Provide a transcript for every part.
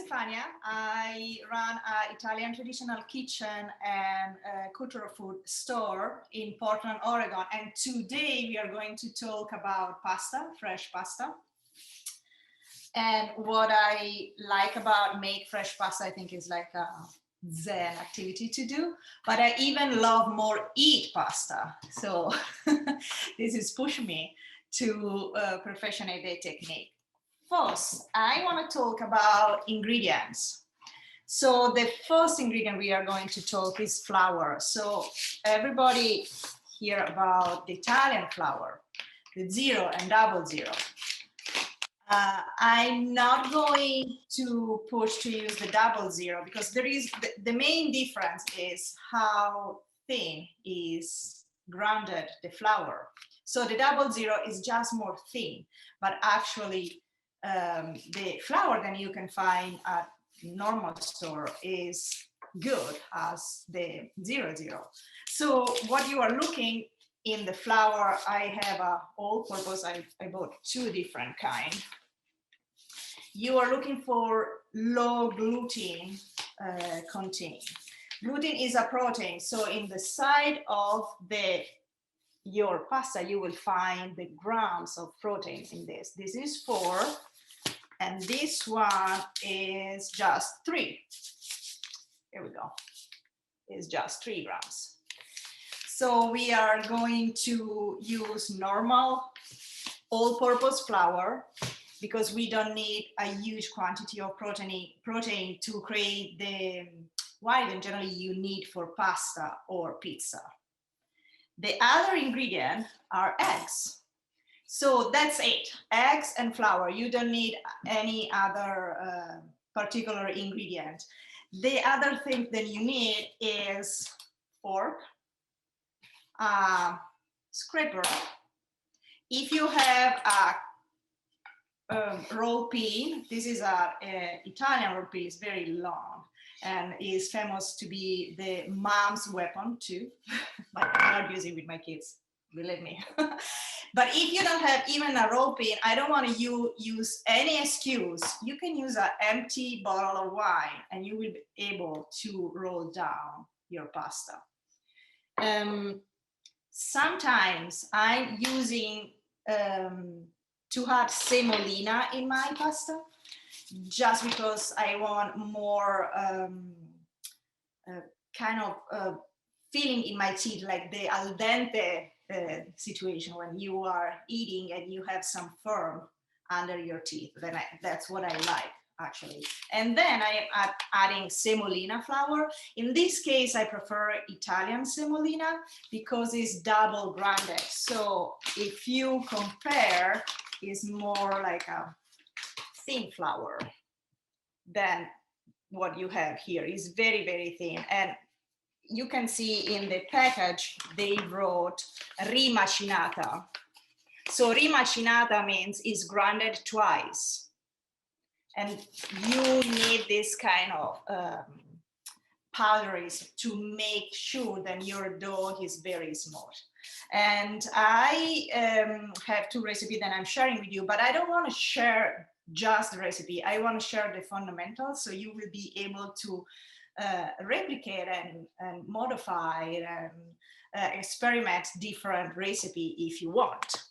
Stefania. I run an Italian traditional kitchen and cultural food store in Portland, Oregon. And today we are going to talk about pasta, fresh pasta. And what I like about make fresh pasta, I think is like a Zen activity to do, but I even love more eat pasta. So this is pushing me to perfectionate the technique. First, I want to talk about ingredients. So the first ingredient we are going to talk is flour. So everybody hear about the Italian flour, the 0 and 00. I'm not going to push to use the 00 because there is the main difference is how thin is grounded the flour. So the 00 is just more thin, but actually the flour that you can find at normal store is good as the 00. So what you are looking in the flour, I have a all-purpose. I bought two different kind. You are looking for low gluten content. Gluten is a protein, so in the side of your pasta, you will find the grams of protein in this. This is 4, and this one is just 3. Here we go. It's just 3 grams. So we are going to use normal all-purpose flour because we don't need a huge quantity of protein to create the white generally you need for pasta or pizza. The other ingredient are eggs. So that's it, eggs and flour. You don't need any other particular ingredient. The other thing that you need is fork, scraper. If you have a roll pin, this is a Italian roll pin, it's very long and is famous to be the mom's weapon too, but I'm not using it with my kids, believe me. But if you don't have even a roll pin, I don't want to use any excuse. You can use an empty bottle of wine and you will be able to roll down your pasta. Sometimes I'm using to add semolina in my pasta, just because I want more kind of feeling in my teeth, like the al dente situation when you are eating and you have some firm under your teeth. Then that's what I like, actually. And then I am adding semolina flour. In this case, I prefer Italian semolina because it's double grounded. So if you compare, it's more like a thin flour than what you have here. It's very, very thin. And you can see in the package, they wrote rimacinata. So rimacinata means it's grounded twice. And you need this kind of powderies to make sure that your dough is very smooth. And I have 2 recipes that I'm sharing with you, but I don't want to share just the recipe. I want to share the fundamentals so you will be able to replicate and modify and experiment different recipe if you want.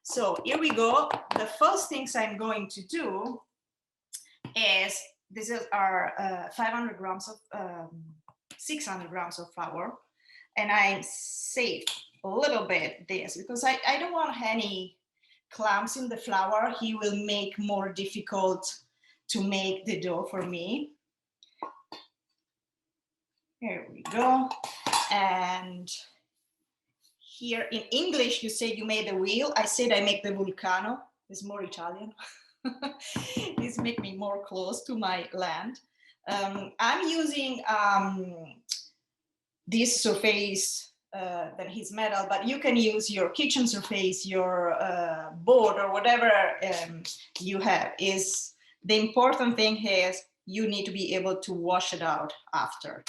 So here we go. The first things I'm going to do is, this is our 500 grams of 600 grams of flour, and I saved a little bit this because I don't want any clumps in the flour. He will make more difficult to make the dough for me. Here we go. And here in English, you say you made the wheel. I said I make the vulcano. It's more Italian. This makes me more close to my land. I'm using this surface that is metal, but you can use your kitchen surface, your board, or whatever you have. Is the important thing is you need to be able to wash it out after.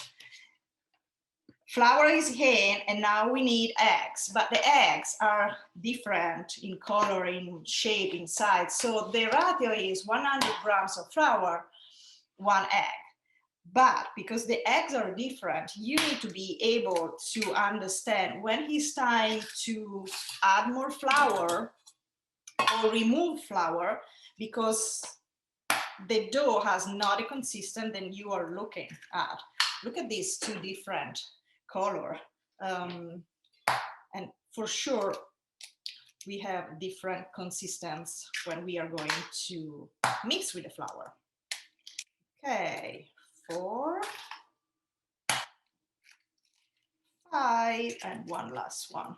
Flour is in, and now we need eggs, but the eggs are different in color, in shape, in size. So the ratio is 100 grams of flour one egg. But because the eggs are different, you need to be able to understand when it's time to add more flour or remove flour, because the dough has not a consistent than you are looking at. Look at these two different color. And for sure, we have different consistency when we are going to mix with the flour. Okay, 4, 5, and one last one.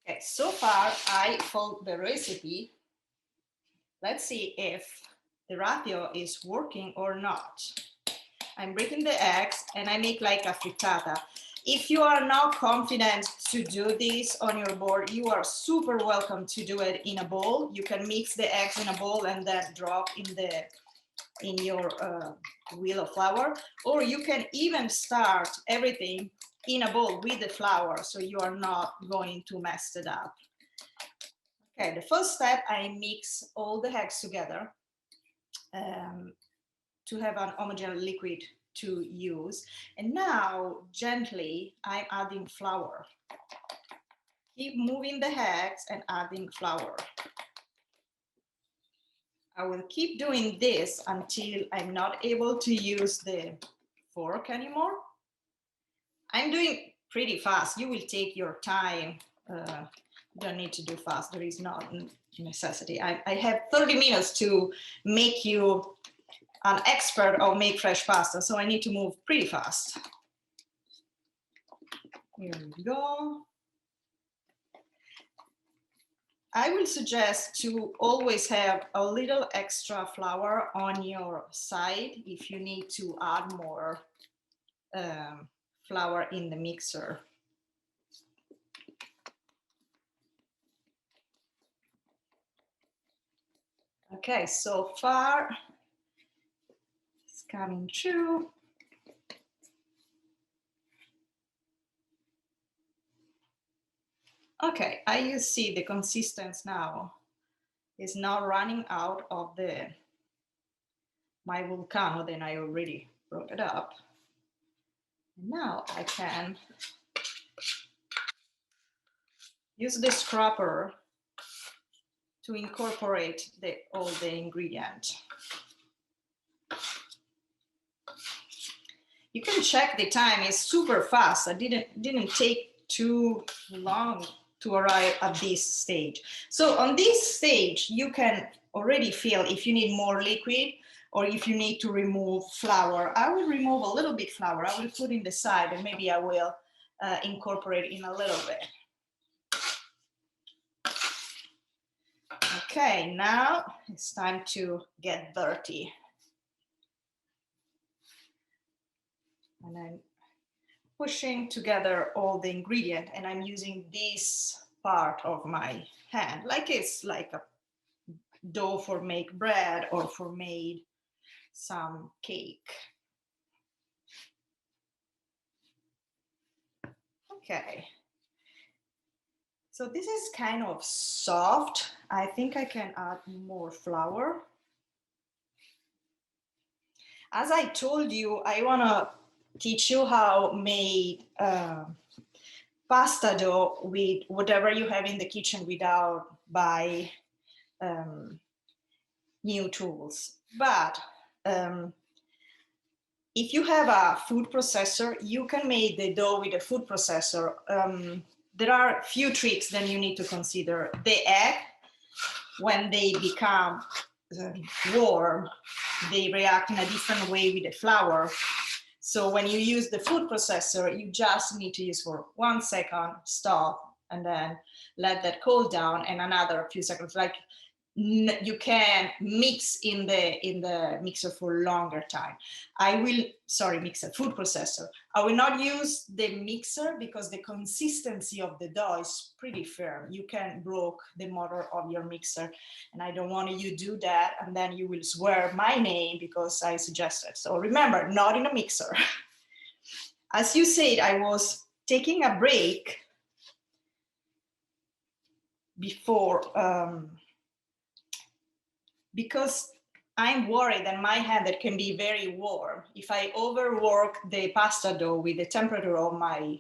Okay, so far I followed the recipe. Let's see if the ratio is working or not. I'm breaking the eggs and I make like a frittata. If you are not confident to do this on your board, you are super welcome to do it in a bowl. You can mix the eggs in a bowl and then drop in your wheel of flour, or you can even start everything in a bowl with the flour, so you are not going to mess it up. Okay, the first step, I mix all the eggs together to have an homogeneous liquid to use. And now, gently, I'm adding flour. Keep moving the eggs and adding flour. I will keep doing this until I'm not able to use the fork anymore. I'm doing pretty fast. You will take your time. Don't need to do fast. There is not necessity. I have 30 minutes to make you an expert of make fresh pasta, so I need to move pretty fast. Here we go. I will suggest to always have a little extra flour on your side if you need to add more flour in the mixer. Okay, so far it's coming through. Okay, I see the consistency now is now running out of my Vulcano, then I already broke it up. Now I can use the scraper to incorporate all the ingredients. You can check the time, it's super fast. I didn't take too long to arrive at this stage. So on this stage, you can already feel if you need more liquid or if you need to remove flour. I will remove a little bit flour. I will put in the side and maybe I will incorporate in a little bit. Okay, now it's time to get dirty. And I'm pushing together all the ingredient and I'm using this part of my hand, like it's like a dough for make bread or for made some cake. Okay. So this is kind of soft. I think I can add more flour. As I told you, I want to teach you how made pasta dough with whatever you have in the kitchen without buy new tools. But if you have a food processor, you can make the dough with a food processor. There are a few tricks that you need to consider. The egg, when they become warm, they react in a different way with the flour. So when you use the food processor, you just need to use for 1 second, stop, and then let that cool down, and another few seconds. Like you can mix in the mixer for longer time. Food processor. I will not use the mixer because the consistency of the dough is pretty firm. You can break the motor of your mixer, and I don't want you to do that, and then you will swear my name because I suggested. So remember, not in a mixer. As you said, I was taking a break before because I'm worried that my hand that can be very warm, if I overwork the pasta dough with the temperature of my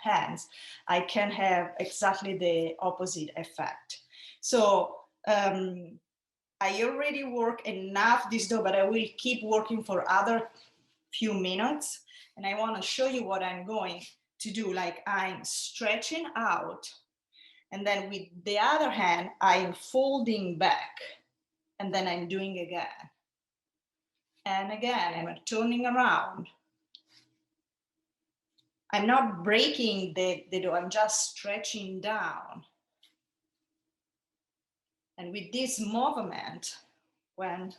hands, I can have exactly the opposite effect. So I already work enough this dough, but I will keep working for other few minutes. And I want to show you what I'm going to do. Like I'm stretching out, and then with the other hand, I'm folding back, and then I'm doing again. And again, I'm turning around. I'm not breaking the dough, I'm just stretching down. And with this movement, when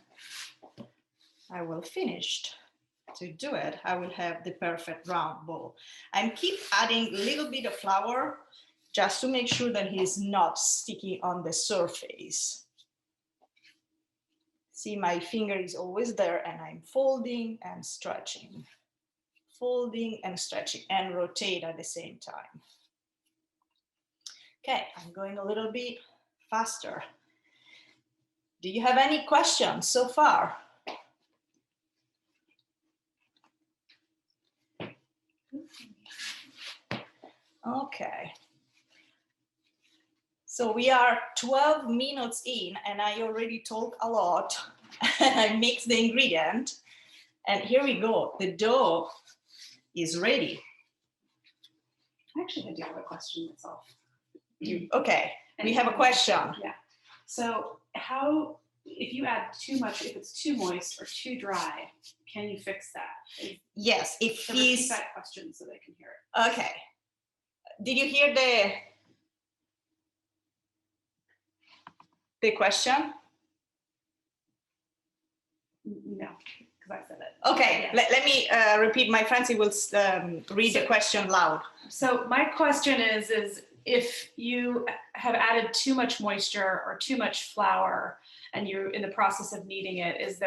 I will finish to do it, I will have the perfect round ball. I keep adding a little bit of flour just to make sure that he's not sticky on the surface. See, my finger is always there, and I'm folding and stretching, folding and stretching, and rotate at the same time. Okay, I'm going a little bit faster. Do you have any questions so far? Okay. So we are 12 minutes in, and I already talk a lot. I mix the ingredient, and here we go. The dough is ready. Actually, I do have a question myself. Okay, we have a question. Yeah. So how, if you add too much, if it's too moist or too dry, can you fix that? Yes, if he's... that question so they can hear it. Okay. Did you hear the question? No, because I said it. Okay, yes. let me repeat. My Francie will read the question loud. So my question is if you have added too much moisture or too much flour and you're in the process of kneading it,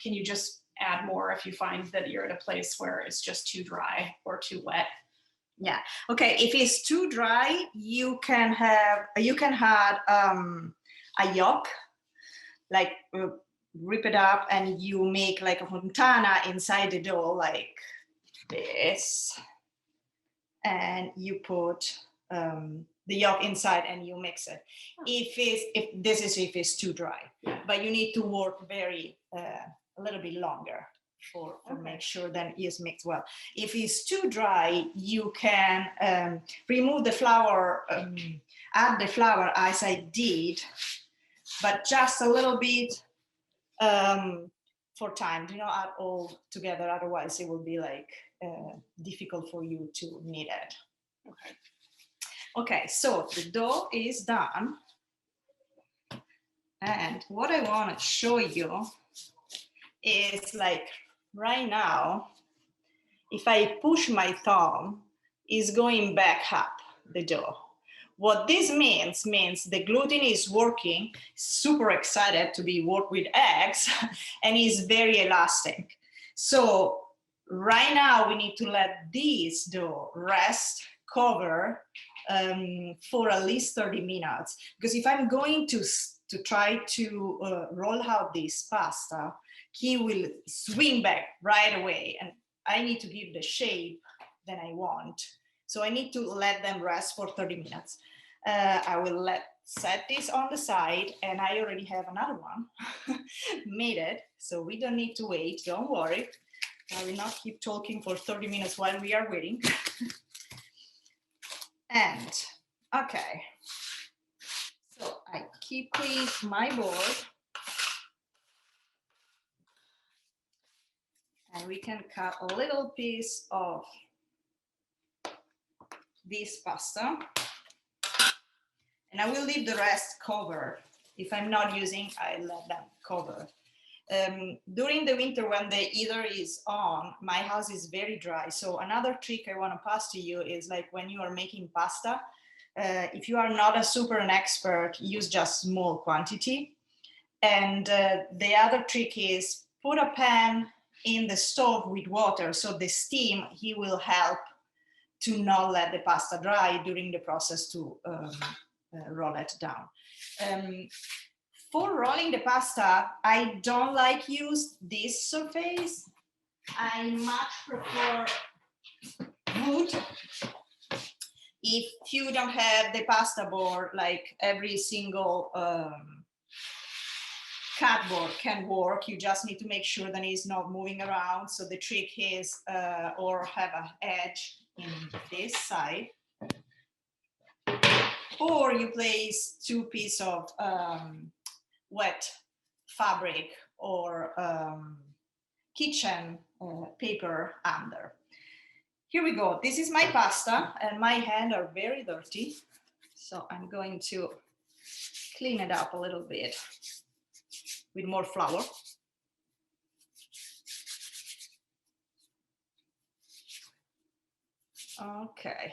can you just add more if you find that you're at a place where it's just too dry or too wet? Yeah. Okay. If it's too dry, you can add a yolk, like rip it up, and you make like a fontana inside the dough, like this, and you put the yolk inside and you mix it. If it's too dry, but you need to work very a little bit longer for make sure that it's mixed well. If it's too dry, you can remove the flour, add the flour as I did, but just a little bit for time. Do not add all together, otherwise it will be like difficult for you to knead it. Okay, so the dough is done. And what I want to show you is like right now, if I push my thumb, it's going back up the dough. What this means the gluten is working, super excited to be worked with eggs, and is very elastic. So right now we need to let this dough rest, cover for at least 30 minutes. Because if I'm going to try to roll out this pasta, he will swing back right away, and I need to give the shape that I want. So I need to let them rest for 30 minutes. I will set this on the side, and I already have another one made it, so we don't need to wait, don't worry. I will not keep talking for 30 minutes while we are waiting. And, okay. So I keep my board, and we can cut a little piece of this pasta, and I will leave the rest covered. If I'm not using, I let them cover. During the winter when the heater is on, my house is very dry. So another trick I want to pass to you is like when you are making pasta, if you are not a super an expert, use just small quantity. And the other trick is put a pan in the stove with water, so the steam, he will help to not let the pasta dry during the process to roll it down. For rolling the pasta, I don't like use this surface. I much prefer wood. If you don't have the pasta board, like every single cardboard can work. You just need to make sure that it's not moving around. So the trick is, or have an edge in this side. Or you place 2 pieces of wet fabric or kitchen paper under. Here we go. This is my pasta and my hands are very dirty. So I'm going to clean it up a little bit with more flour. Okay.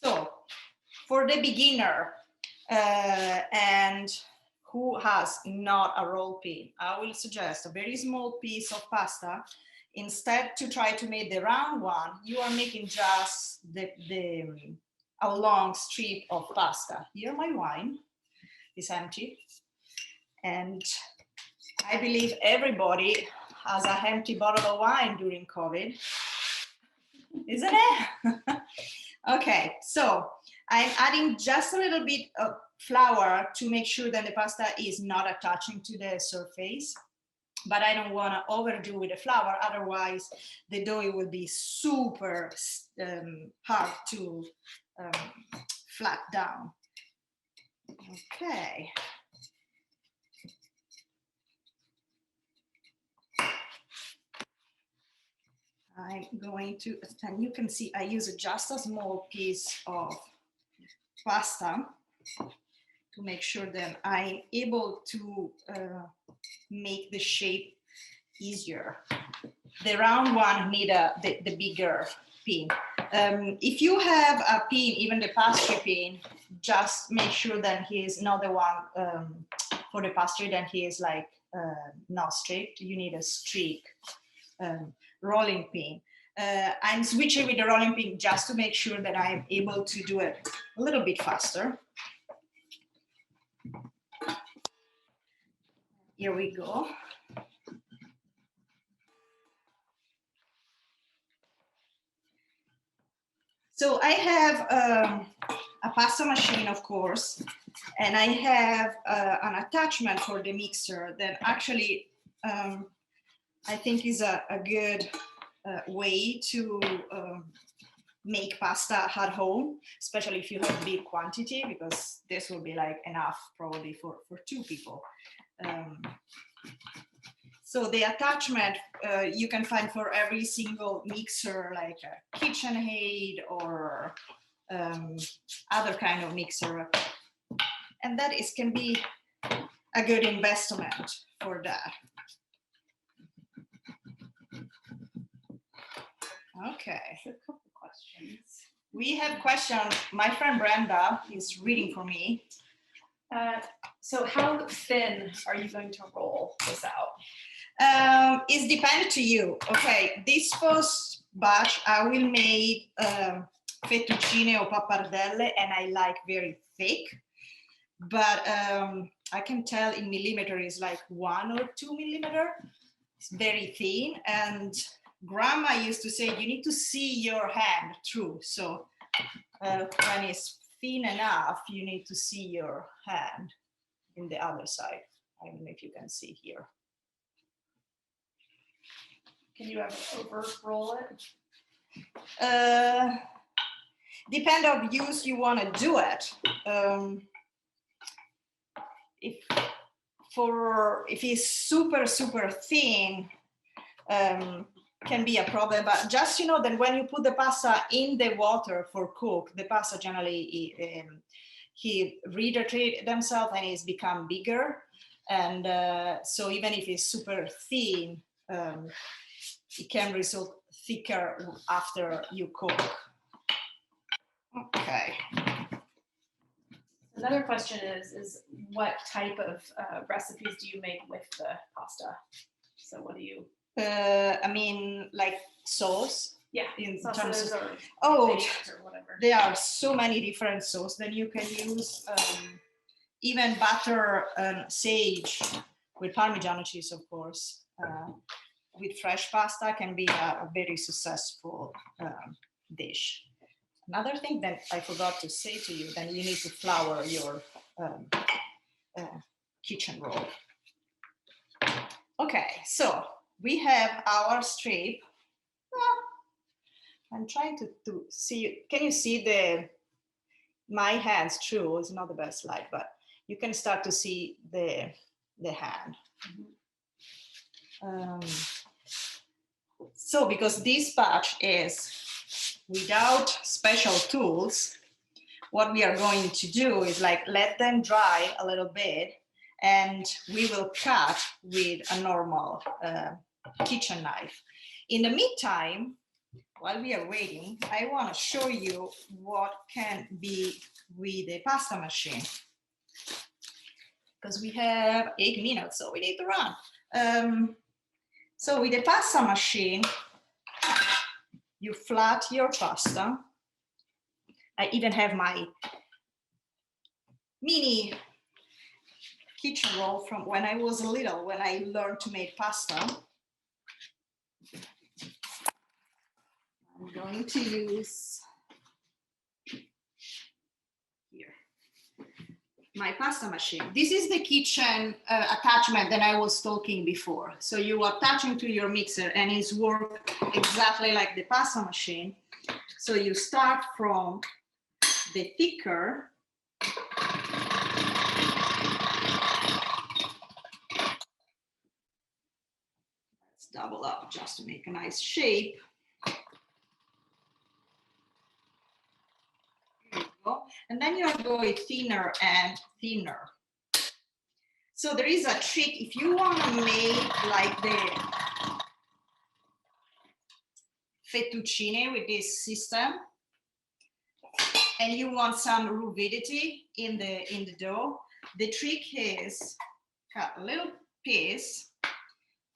So for the beginner and who has not a roll pin, I will suggest a very small piece of pasta. Instead to try to make the round one, you are making just a long strip of pasta. Here my wine is empty. And I believe everybody has an empty bottle of wine during COVID, isn't it? Okay, so I'm adding just a little bit of flour to make sure that the pasta is not attaching to the surface, but I don't want to overdo with the flour, otherwise the dough will be super hard to flat down. Okay. I'm going to, and you can see I use just a small piece of pasta to make sure that I'm able to make the shape easier. The round one need the bigger pin. If you have a pin, even the pastry pin, just make sure that he is not the one for the pastry, that he is like not straight. You need a streak rolling pin. I'm switching with the rolling pin just to make sure that I'm able to do it a little bit faster. Here we go. So I have a pasta machine, of course, and I have an attachment for the mixer that actually I think is a good way to make pasta at home, especially if you have big quantity, because this will be like enough probably for 2 people. So the attachment you can find for every single mixer, like a KitchenAid or other kind of mixer, and that can be a good investment for that. Okay. A couple questions. We have questions. My friend Brenda is reading for me. So how thin are you going to roll this out? It's dependent to you. Okay, this first batch I will make fettuccine or pappardelle, and I like very thick, but I can tell in millimeter is like 1 or 2 millimeter. It's very thin, and grandma used to say you need to see your hand through. So when it's thin enough, you need to see your hand in the other side. I don't know if you can see here. Can you ever over roll it? Depend of use you want to do it. If it's super thin, can be a problem. But just that when you put the pasta in the water for cook, the pasta generally he rehydrate themselves and it's become bigger. And so even if it's super thin, it can result thicker after you cook. Okay. Another question is what type of recipes do you make with the pasta? So what do you? I mean, like sauce. Yeah, in sauces terms of, or or whatever. There are so many different sauces that you can use. even butter and sage with Parmigiano cheese, of course, with fresh pasta can be a very successful dish. Another thing that I forgot to say to you, then you need to flour your kitchen roll. Okay, so we have our strip. I'm trying to see, can you see my hands? True, it's not the best light, but you can start to see the hand. So because this batch is without special tools, what we are going to do is like let them dry a little bit, and we will cut with a normal kitchen knife. In the meantime, while we are waiting, I want to show you what can be with the pasta machine. Because we have 8 minutes, so we need to run. So with the pasta machine, you flat your pasta. I even have my mini kitchen roll from when I was little, when I learned to make pasta. I'm going to use here my pasta machine. This is the kitchen attachment that I was talking before. So you attach it to your mixer and it's work exactly like the pasta machine. So you start from the thicker. Let's double up just to make a nice shape. And then you're going thinner and thinner. So there is a trick if you want to make like the fettuccine with this system, and you want some ruvidity in the dough. The trick is cut a little piece,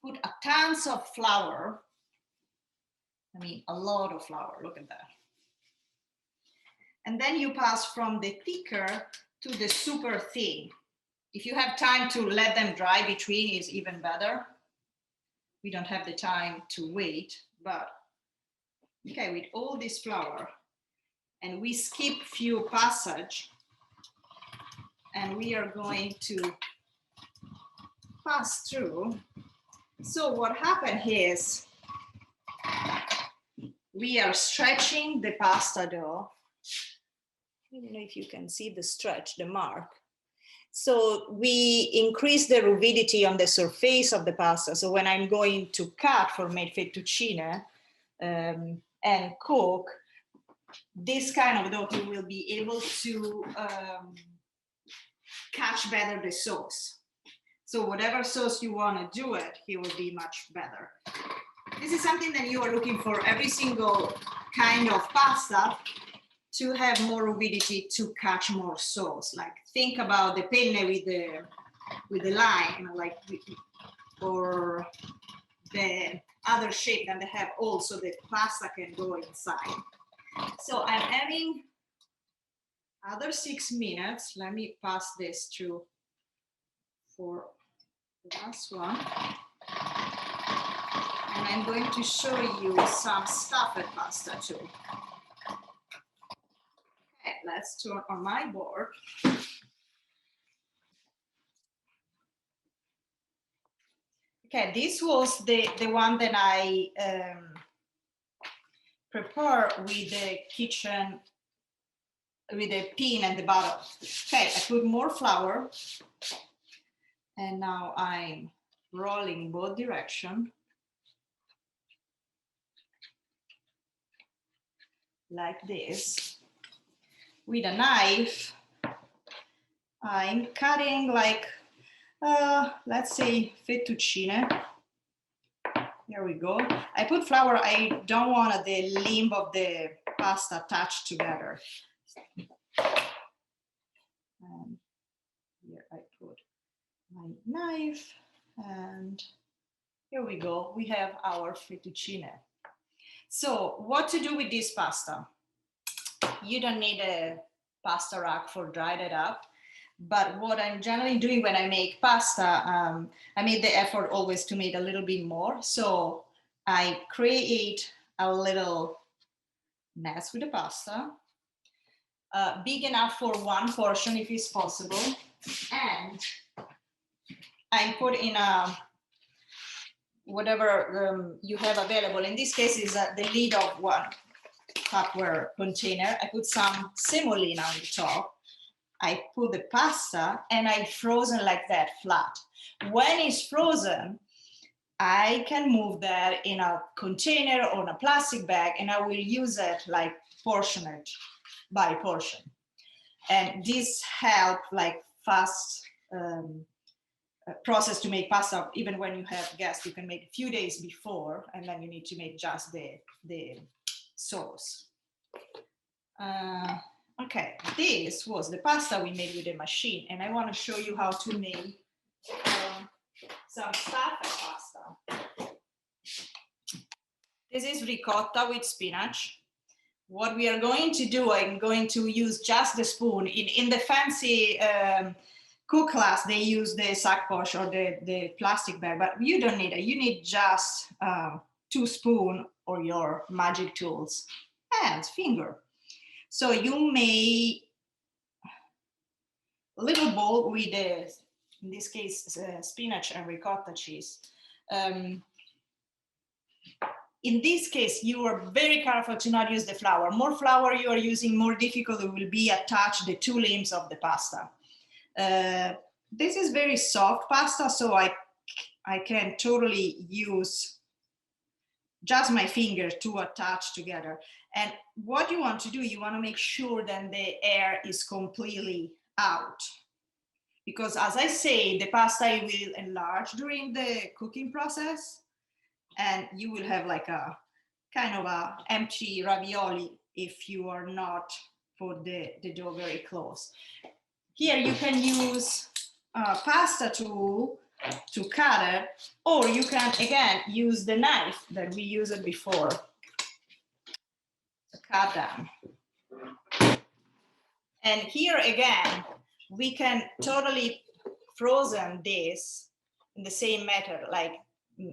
put a tons of flour. I mean, a lot of flour. Look at that. And then you pass from the thicker to the super thin. If you have time to let them dry between, is even better. We don't have the time to wait, but okay, with all this flour, and we skip few passage, and we are going to pass through. So what happened is we are stretching the pasta dough. I don't know if you can see the stretch, the mark. So we increase the ruvidity on the surface of the pasta. So when I'm going to cut for made fettuccine and cook, this kind of dough will be able to catch better the sauce. So whatever sauce you want to do it will be much better. This is something that you are looking for every single kind of pasta, to have more ruvidity, to catch more sauce. Like think about the penne with the line, you know, like, or the other shape that they have also the pasta can go inside. So I'm having other 6 minutes. Let me pass this through for the last one. And I'm going to show you some stuffed pasta too. Okay, let's turn on my board. Okay, this was the one that I prepared with the kitchen, with the pin and the bottle. Okay, I put more flour, and now I'm rolling both directions like this. With a knife, I'm cutting like, let's say fettuccine. Here we go. I put flour. I don't want the limb of the pasta attached together. And here I put my knife, and here we go. We have our fettuccine. So what to do with this pasta? You don't need a pasta rack for drying it up. But what I'm generally doing when I make pasta, I made the effort always to make a little bit more. So I create a little nest with the pasta, big enough for one portion if it's possible. And I put in a whatever you have available. In this case is the lid of one Tupperware container. I put some semolina on the top. I put the pasta and I frozen like that flat. When it's frozen, I can move that in a container or in a plastic bag, and I will use it like portionage by portion. And this help like fast process to make pasta. Even when you have guests, you can make a few days before, and then you need to make just the sauce. Okay, this was the pasta we made with the machine, and I want to show you how to make some stuffed pasta. This is ricotta with spinach. What we are going to do, I'm going to use just the spoon. In the fancy cook class, they use the sack poche or the plastic bag, but you don't need it. You need just 2 spoons or your magic tools, hands, finger. So you make a little bowl with the, in this case, spinach and ricotta cheese. In this case, you are very careful to not use the flour. More flour you are using, more difficult it will be attach the 2 limbs of the pasta. This is very soft pasta, so I can totally use just my finger to attach together. And what you want to do, you want to make sure that the air is completely out. Because as I say, the pasta will enlarge during the cooking process, and you will have like a kind of a empty ravioli if you are not put the dough very close. Here you can use a pasta tool to cut it, or you can again use the knife that we used before to cut them. And here again, we can totally frozen this in the same method, like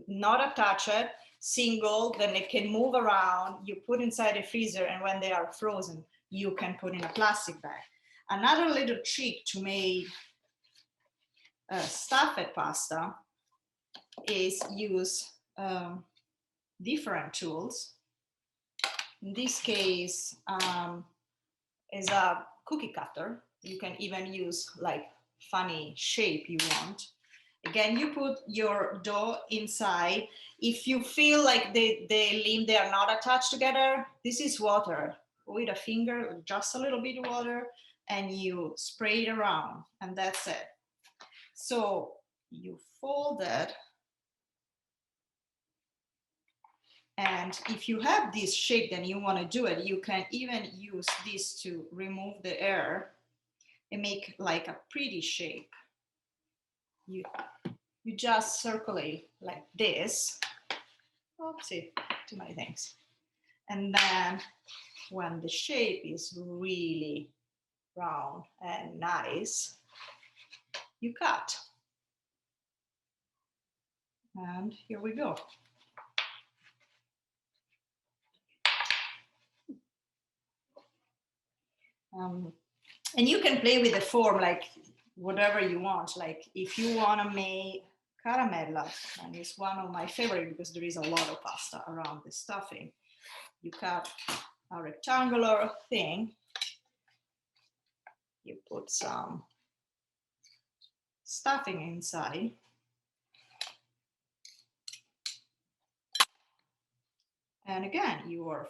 not attach it, single, then it can move around, you put inside the freezer, and when they are frozen, you can put in a plastic bag. Another little trick to make stuffed pasta is use different tools. In this case, is a cookie cutter. You can even use like funny shape you want. Again, you put your dough inside. If you feel like the limb, they are not attached together, this is water. With a finger, just a little bit of water, and you spray it around, and that's it. So you fold it. And if you have this shape and you want to do it, you can even use this to remove the air and make like a pretty shape. You just circulate like this. Oopsie, too many things. And then when the shape is really round and nice, you cut. And here we go. And you can play with the form like whatever you want. Like if you want to make caramella, and it's one of my favorite because there is a lot of pasta around the stuffing. You cut a rectangular thing, you put some stuffing inside, and again you are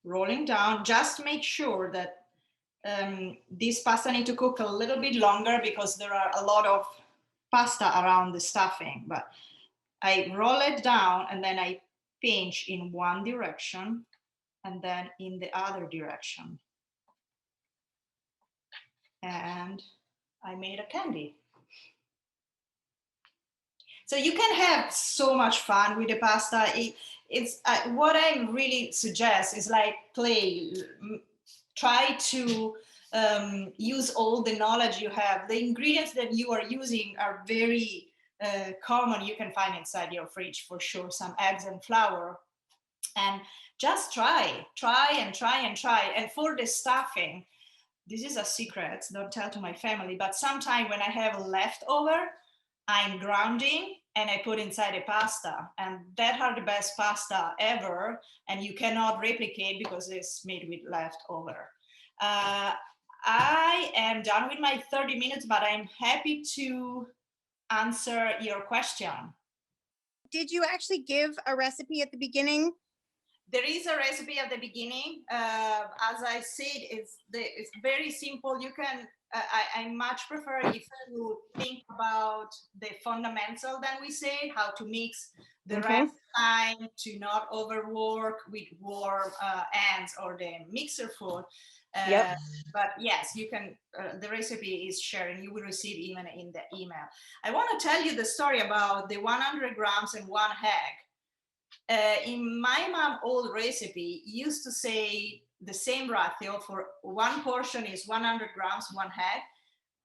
rolling down. Just make sure that this pasta need to cook a little bit longer because there are a lot of pasta around the stuffing, but I roll it down and then I pinch in one direction and then in the other direction. And I made a candy. So you can have so much fun with the pasta. It's what I really suggest is like play, try to use all the knowledge you have. The ingredients that you are using are very common. You can find inside your fridge for sure, some eggs and flour. And just try. And for the stuffing, this is a secret, don't tell to my family, but sometime when I have a leftover, I'm grounding and I put inside a pasta, and that are the best pasta ever, and you cannot replicate because it's made with leftover. I am done with my 30 minutes, but I'm happy to answer your question. Did you actually give a recipe at the beginning? There is a recipe at the beginning. As I said, it's very simple. You can, I much prefer if you think about the fundamental than we say, how to mix the right time to not overwork with warm ends or the mixer food. But yes, you can, the recipe is shared and you will receive even in the email. I want to tell you the story about the 100 grams and one egg. In my mom old recipe used to say the same ratio for one portion is 100 grams, one egg,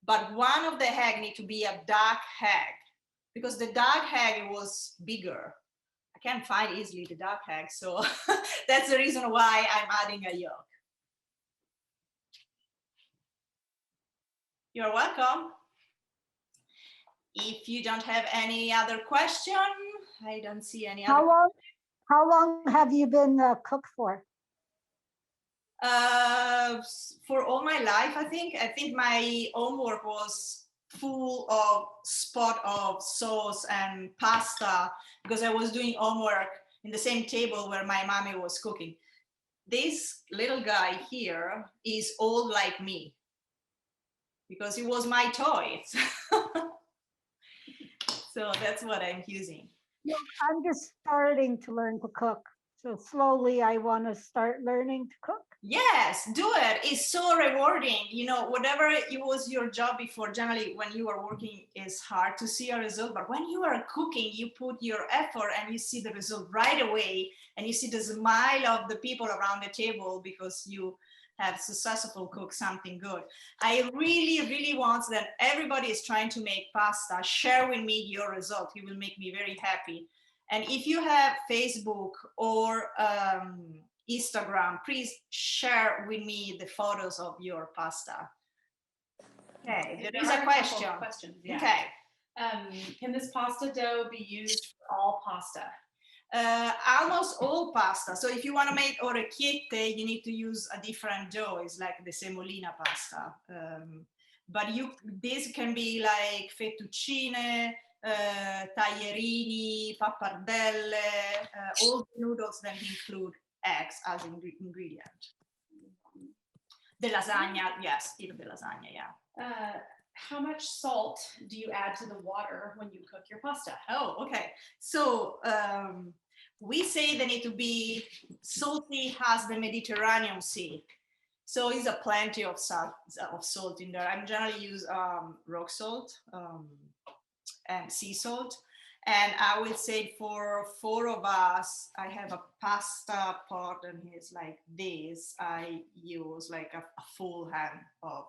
but one of the egg need to be a dark egg because the dark egg was bigger. I can't find easily the dark egg, so that's the reason why I'm adding a yolk. You're welcome. If you don't have any other question, I don't see any other. How long have you been cook for? For all my life, I think my homework was full of spot of sauce and pasta because I was doing homework in the same table where my mommy was cooking. This little guy here is old like me because he was my toy. So that's what I'm using. I'm just starting to learn to cook. So slowly I want to start learning to cook. Yes, do it. It's so rewarding. You know, whatever it was your job before, generally when you are working, it's hard to see a result. But when you are cooking, you put your effort and you see the result right away. And you see the smile of the people around the table because you have successful cook something good. I really, really want that everybody is trying to make pasta. Share with me your result. It will make me very happy. And if you have Facebook or Instagram, please share with me the photos of your pasta. Okay, there is a question. Questions, yeah. Okay. Can this pasta dough be used for all pasta? Almost all pasta. So if you want to make orecchiette, you need to use a different dough. It's like the semolina pasta. But this can be like fettuccine, taglierini, pappardelle, all the noodles that include eggs as ingredient. The lasagna, yes, even the lasagna, yeah. How much salt do you add to the water when you cook your pasta? Oh, okay. So we say they need to be salty as the Mediterranean Sea. So it's a plenty of salt in there. I generally use rock salt and sea salt. And I would say for 4 of us, I have a pasta pot and it's like this. I use like a full hand of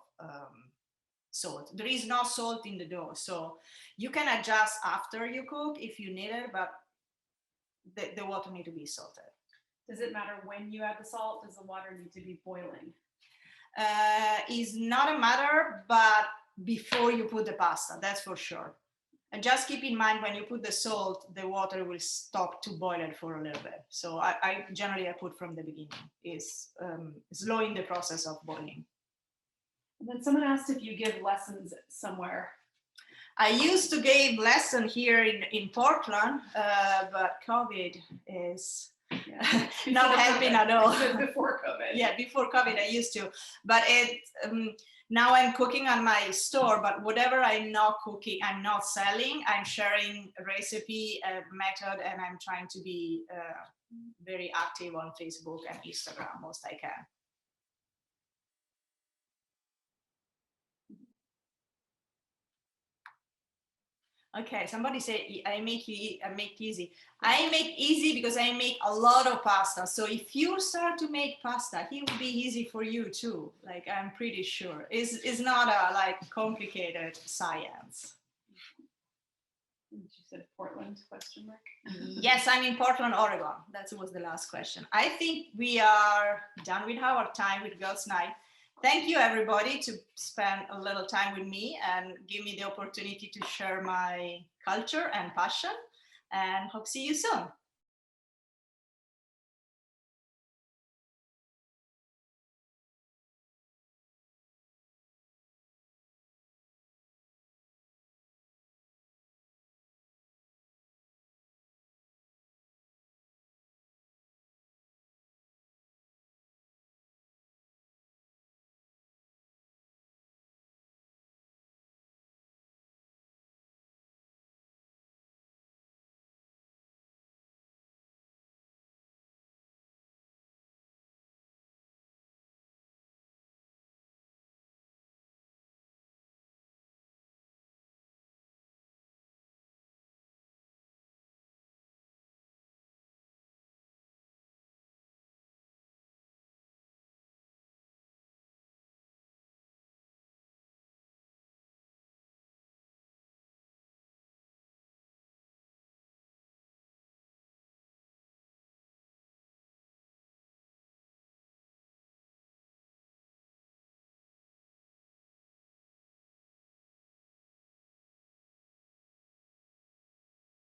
salt. There is no salt in the dough, so you can adjust after you cook if you need it, but the water need to be salted. Does it matter when you add the salt? Does the water need to be boiling? Is not a matter, but before you put the pasta, that's for sure. And just keep in mind when you put the salt, the water will stop to boil it for a little bit. So I generally put from the beginning. Is slowing the process of boiling. And then someone asked if you give lessons somewhere. I used to give lesson here in Portland, but COVID is not helping at all. Before COVID. Yeah, before COVID I used to, but now I'm cooking on my store, but whatever I'm not cooking, I'm not selling, I'm sharing a recipe, a method, and I'm trying to be very active on Facebook and Instagram most I can. Okay, somebody say I make easy. I make easy because I make a lot of pasta. So if you start to make pasta, it will be easy for you too. Like I'm pretty sure. It's not a like complicated science. You said Portland, question mark? Yes, I'm in Portland, Oregon. That was the last question. I think we are done with our time with Girls Night. Thank you, everybody, to spend a little time with me and give me the opportunity to share my culture and passion. And hope to see you soon.